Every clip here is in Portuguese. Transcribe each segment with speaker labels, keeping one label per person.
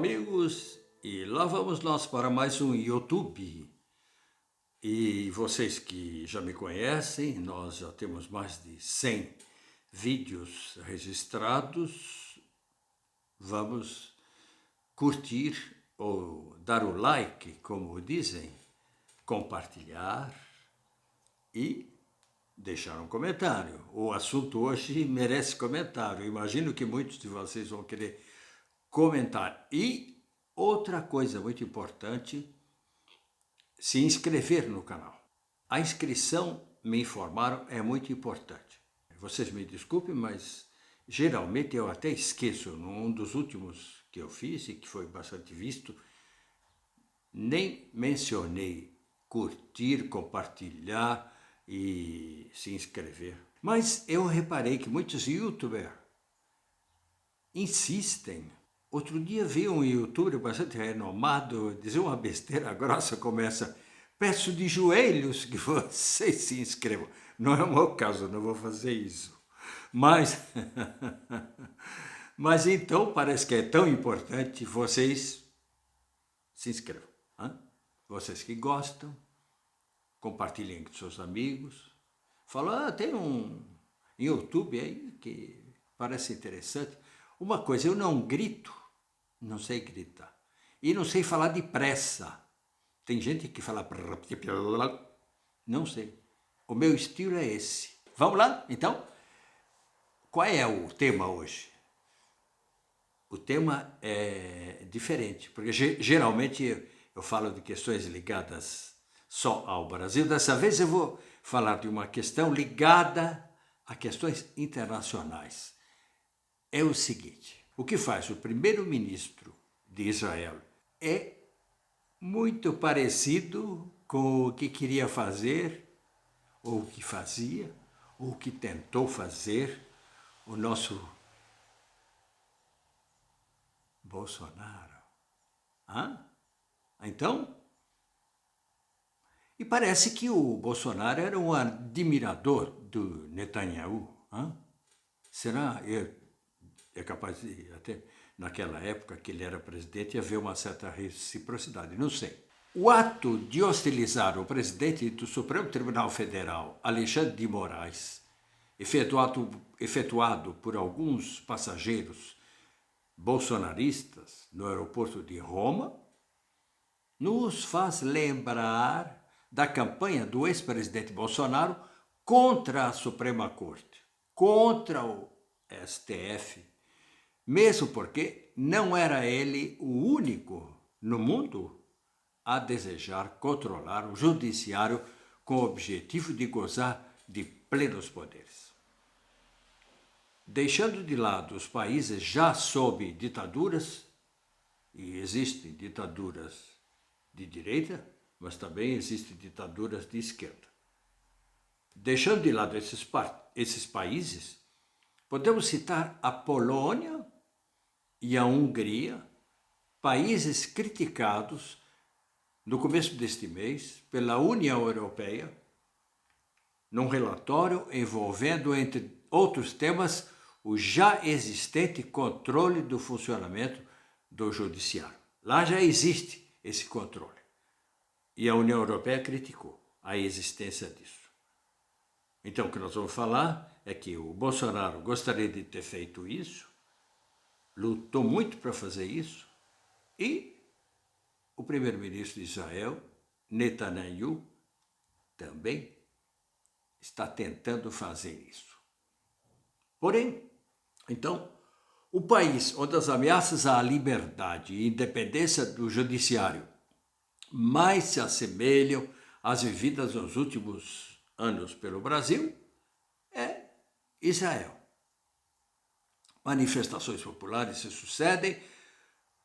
Speaker 1: amigos, e lá vamos nós para mais um YouTube. E vocês que já me conhecem, nós já temos mais de 100 vídeos registrados. Vamos curtir ou dar o like, como dizem, compartilhar e deixar um comentário. O assunto hoje merece comentário. Imagino que muitos de vocês vão querer comentar. E outra coisa muito importante, se inscrever no canal. A inscrição, me informaram, é muito importante. Vocês me desculpem, mas geralmente eu até esqueço. Num dos últimos que eu fiz e que foi bastante visto, nem mencionei curtir, compartilhar e se inscrever. Mas eu reparei que muitos youtubers insistem. Outro dia vi um youtuber bastante renomado dizer uma besteira grossa como essa: peço de joelhos que vocês se inscrevam. Não é o meu caso, não vou fazer isso. Mas então parece que é tão importante vocês se inscrevam. Hein? Vocês que gostam, compartilhem com seus amigos. Falam, tem um YouTube aí que parece interessante. Uma coisa, eu não grito, não sei gritar. E não sei falar depressa. Tem gente que fala... Não sei. O meu estilo é esse. Vamos lá, então? Qual é o tema hoje? O tema é diferente, porque geralmente eu falo de questões ligadas só ao Brasil. Dessa vez eu vou falar de uma questão ligada a questões internacionais. É o seguinte: o que faz o primeiro-ministro de Israel é muito parecido com o que queria fazer, ou o que fazia, ou o que tentou fazer o nosso Bolsonaro. Então, e parece que o Bolsonaro era um admirador do Netanyahu. Será? É capaz de, até naquela época que ele era presidente, haver uma certa reciprocidade, não sei. O ato de hostilizar o presidente do Supremo Tribunal Federal, Alexandre de Moraes, efetuado por alguns passageiros bolsonaristas no aeroporto de Roma, nos faz lembrar da campanha do ex-presidente Bolsonaro contra a Suprema Corte, contra o STF, mesmo porque não era ele o único no mundo a desejar controlar o judiciário com o objetivo de gozar de plenos poderes. Deixando de lado os países já sob ditaduras, e existem ditaduras de direita, mas também existem ditaduras de esquerda. Deixando de lado esses países, podemos citar a Polônia e a Hungria, países criticados no começo deste mês pela União Europeia, num relatório envolvendo, entre outros temas, o já existente controle do funcionamento do judiciário. Lá já existe esse controle. E a União Europeia criticou a existência disso. Então, o que nós vamos falar é que o Bolsonaro gostaria de ter feito isso, lutou muito para fazer isso, e o primeiro-ministro de Israel, Netanyahu, também está tentando fazer isso. Porém, então, o país onde as ameaças à liberdade e independência do judiciário mais se assemelham às vividas nos últimos anos pelo Brasil é Israel. Manifestações populares se sucedem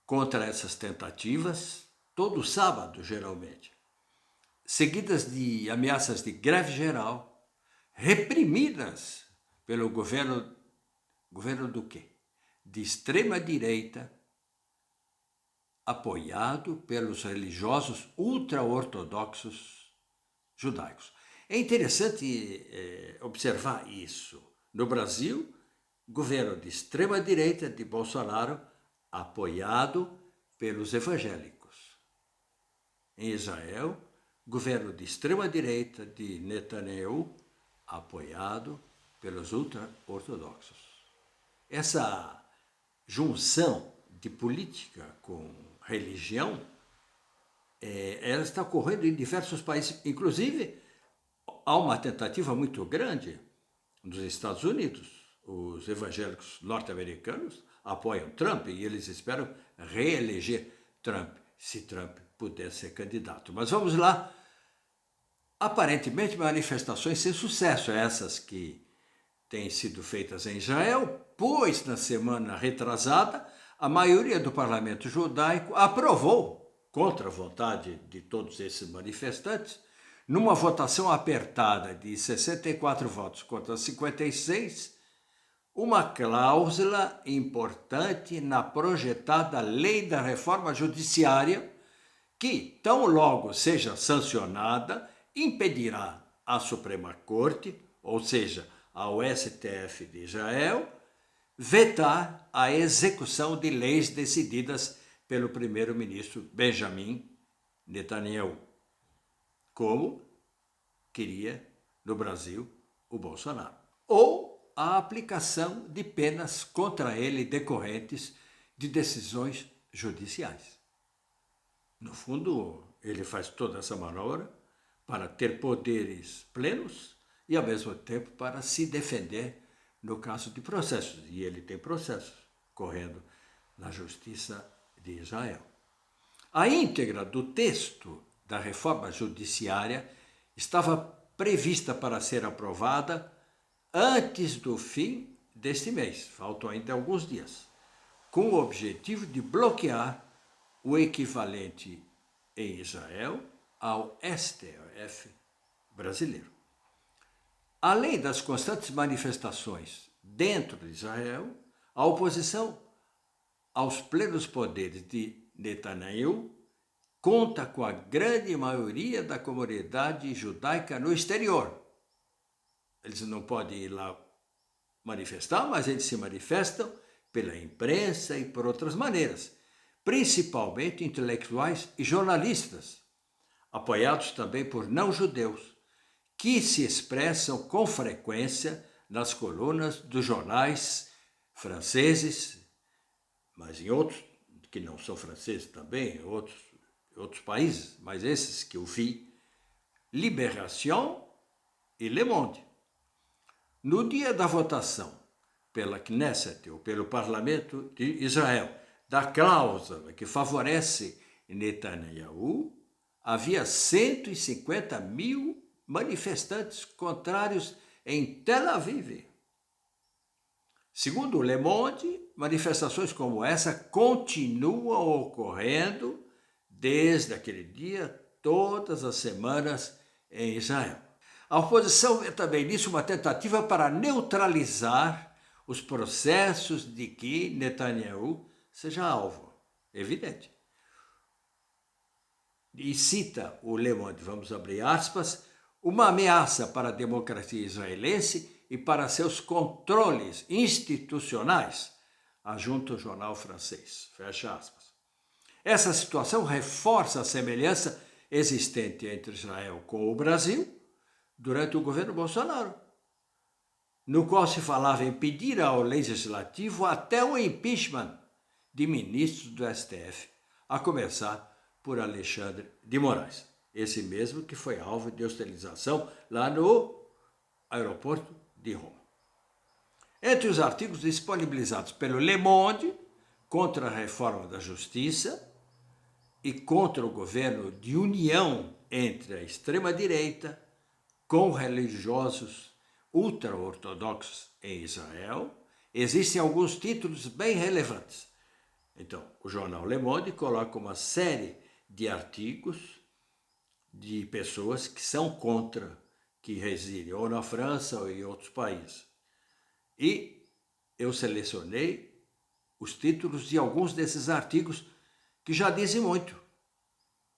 Speaker 1: contra essas tentativas, todo sábado, geralmente, seguidas de ameaças de greve geral, reprimidas pelo governo do quê? De extrema-direita, apoiado pelos religiosos ultra-ortodoxos judaicos. É interessante observar isso. No Brasil, governo de extrema-direita de Bolsonaro, apoiado pelos evangélicos. Em Israel, governo de extrema-direita de Netanyahu, apoiado pelos ultra-ortodoxos. Essa junção de política com religião, ela está ocorrendo em diversos países. Inclusive, há uma tentativa muito grande nos Estados Unidos. Os evangélicos norte-americanos apoiam Trump e eles esperam reeleger Trump, se Trump puder ser candidato. Mas vamos lá. Aparentemente, manifestações sem sucesso, essas que têm sido feitas em Israel, pois na semana retrasada, a maioria do parlamento judaico aprovou, contra a vontade de todos esses manifestantes, numa votação apertada de 64 votos contra 56, uma cláusula importante na projetada lei da reforma judiciária que, tão logo seja sancionada, impedirá à Suprema Corte, ou seja, ao STF de Israel, vetar a execução de leis decididas pelo primeiro-ministro Benjamin Netanyahu, como queria no Brasil o Bolsonaro, ou a aplicação de penas contra ele decorrentes de decisões judiciais. No fundo, ele faz toda essa manobra para ter poderes plenos e, ao mesmo tempo, para se defender no caso de processos. E ele tem processos correndo na Justiça de Israel. A íntegra do texto da reforma judiciária estava prevista para ser aprovada antes do fim deste mês, faltam ainda alguns dias, com o objetivo de bloquear o equivalente em Israel ao STF brasileiro. Além das constantes manifestações dentro de Israel, a oposição aos plenos poderes de Netanyahu conta com a grande maioria da comunidade judaica no exterior. Eles não podem ir lá manifestar, mas eles se manifestam pela imprensa e por outras maneiras, principalmente intelectuais e jornalistas, apoiados também por não-judeus, que se expressam com frequência nas colunas dos jornais franceses, mas em outros, que não são franceses também, outros países, mas esses que eu vi, Libération e Le Monde. No dia da votação pela Knesset, ou pelo Parlamento de Israel, da cláusula que favorece Netanyahu, havia 150 mil manifestantes contrários em Tel Aviv. Segundo o Le Monde, manifestações como essa continuam ocorrendo desde aquele dia, todas as semanas em Israel. A oposição vê também nisso uma tentativa para neutralizar os processos de que Netanyahu seja alvo, evidente. E cita o Le Monde, vamos abrir aspas, uma ameaça para a democracia israelense e para seus controles institucionais, ajunta o jornal francês, fecha aspas. Essa situação reforça a semelhança existente entre Israel com o Brasil durante o governo Bolsonaro, no qual se falava em pedir ao legislativo até o impeachment de ministros do STF, a começar por Alexandre de Moraes, esse mesmo que foi alvo de hostilização lá no aeroporto de Roma. Entre os artigos disponibilizados pelo Le Monde contra a reforma da justiça e contra o governo de união entre a extrema-direita com religiosos ultra-ortodoxos em Israel, existem alguns títulos bem relevantes. Então, o jornal Le Monde coloca uma série de artigos de pessoas que são contra, que residem ou na França ou em outros países. E eu selecionei os títulos de alguns desses artigos que já dizem muito.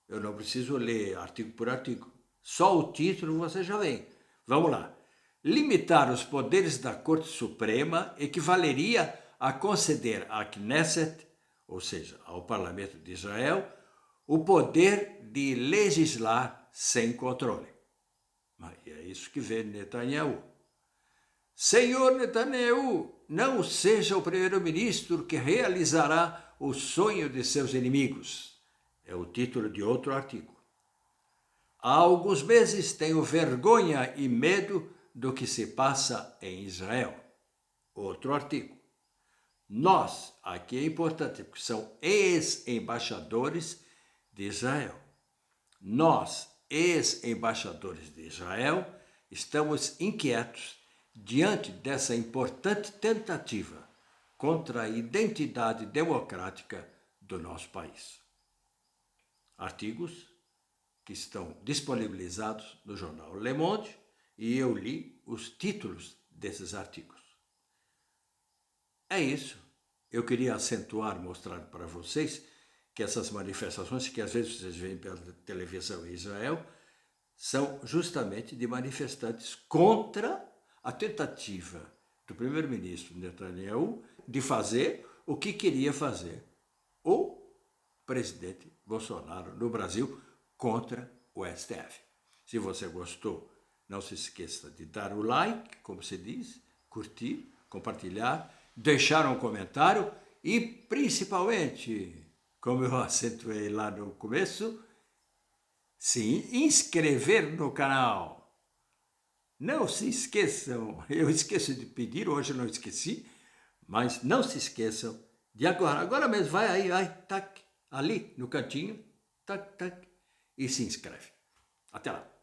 Speaker 1: Eu não preciso ler artigo por artigo. Só o título você já vem. Vamos lá. Limitar os poderes da Corte Suprema equivaleria a conceder à Knesset ou seja, ao parlamento de Israel, o poder de legislar sem controle. E é isso que vê Netanyahu. Senhor Netanyahu, não seja o primeiro-ministro que realizará o sonho de seus inimigos. É o título de outro artigo. Há alguns meses tenho vergonha e medo do que se passa em Israel. Outro artigo. Nós, aqui é importante, porque são ex-embaixadores de Israel. Nós, ex-embaixadores de Israel, estamos inquietos diante dessa importante tentativa contra a identidade democrática do nosso país. Artigos que estão disponibilizados no jornal Le Monde e eu li os títulos desses artigos. É isso. Eu queria acentuar, mostrar para vocês que essas manifestações que às vezes vocês veem pela televisão em Israel são justamente de manifestantes contra a tentativa do primeiro-ministro Netanyahu de fazer o que queria fazer o presidente Bolsonaro no Brasil contra o STF. Se você gostou, não se esqueça de dar o like, como se diz, curtir, compartilhar, deixar um comentário e, principalmente, como eu acentuei lá no começo, se inscrever no canal. Não se esqueçam, eu esqueço de pedir, hoje eu não esqueci, mas não se esqueçam de agora mesmo, vai aí, tac, ali no cantinho, tac, tac, e se inscreve. Até lá.